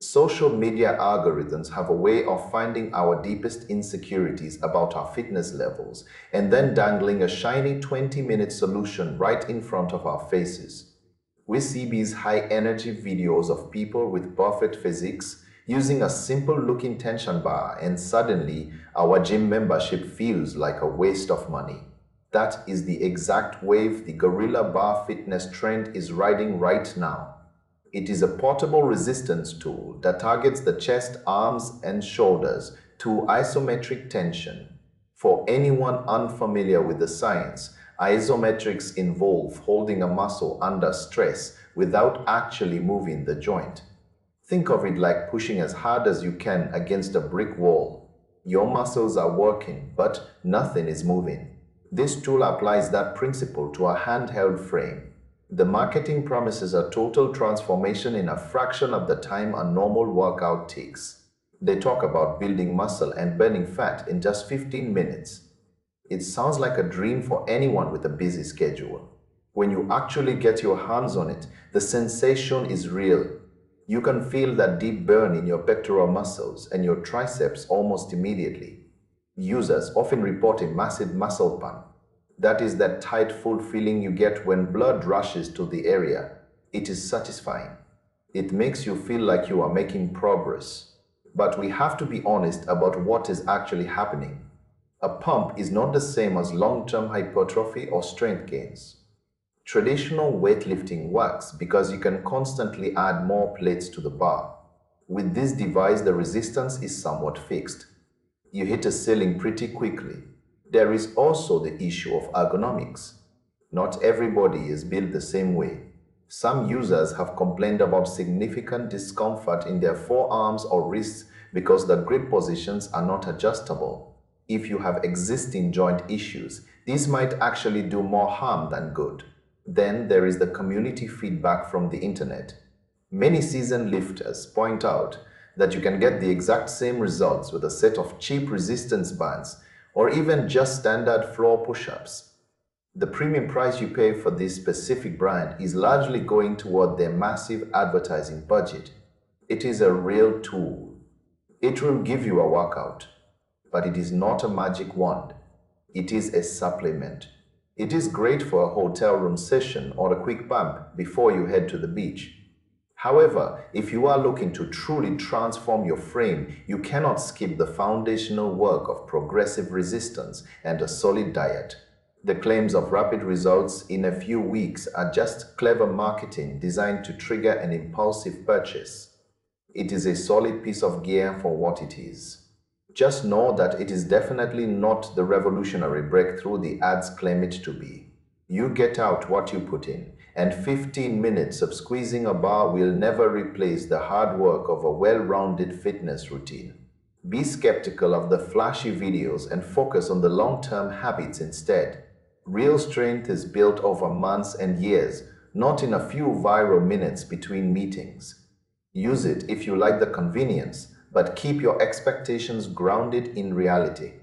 Social media algorithms have a way of finding our deepest insecurities about our fitness levels and then dangling a shiny 20-minute solution right in front of our faces. We see these high-energy videos of people with perfect physiques using a simple-looking tension bar, and suddenly our gym membership feels like a waste of money. That is the exact wave the gorilla bar fitness trend is riding right now. It is a portable resistance tool that targets the chest, arms, and shoulders to isometric tension. For anyone unfamiliar with the science, isometrics involve holding a muscle under stress without actually moving the joint. Think of it like pushing as hard as you can against a brick wall. Your muscles are working, but nothing is moving. This tool applies that principle to a handheld frame. The marketing promises a total transformation in a fraction of the time a normal workout takes. They talk about building muscle and burning fat in just 15 minutes. It sounds like a dream for anyone with a busy schedule. When you actually get your hands on it, the sensation is real. You can feel that deep burn in your pectoral muscles and your triceps almost immediately. Users often report a massive muscle pump. That is that tight, full feeling you get when blood rushes to the area. It is satisfying. It makes you feel like you are making progress. But we have to be honest about what is actually happening. A pump is not the same as long-term hypertrophy or strength gains. Traditional weightlifting works because you can constantly add more plates to the bar. With this device, the resistance is somewhat fixed. You hit a ceiling pretty quickly. There is also the issue of ergonomics. Not everybody is built the same way. Some users have complained about significant discomfort in their forearms or wrists because the grip positions are not adjustable. If you have existing joint issues, this might actually do more harm than good. Then there is the community feedback from the internet. Many seasoned lifters point out that you can get the exact same results with a set of cheap resistance bands or even just standard floor push-ups. The premium price you pay for this specific brand is largely going toward their massive advertising budget. It is a real tool. It will give you a workout, but it is not a magic wand. It is a supplement. It is great for a hotel room session or a quick pump before you head to the beach. However, if you are looking to truly transform your frame, you cannot skip the foundational work of progressive resistance and a solid diet. The claims of rapid results in a few weeks are just clever marketing designed to trigger an impulsive purchase. It is a solid piece of gear for what it is. Just know that it is definitely not the revolutionary breakthrough the ads claim it to be. You get out what you put in, and 15 minutes of squeezing a bar will never replace the hard work of a well-rounded fitness routine. Be skeptical of the flashy videos and focus on the long-term habits instead. Real strength is built over months and years, not in a few viral minutes between meetings. Use it if you like the convenience, but keep your expectations grounded in reality.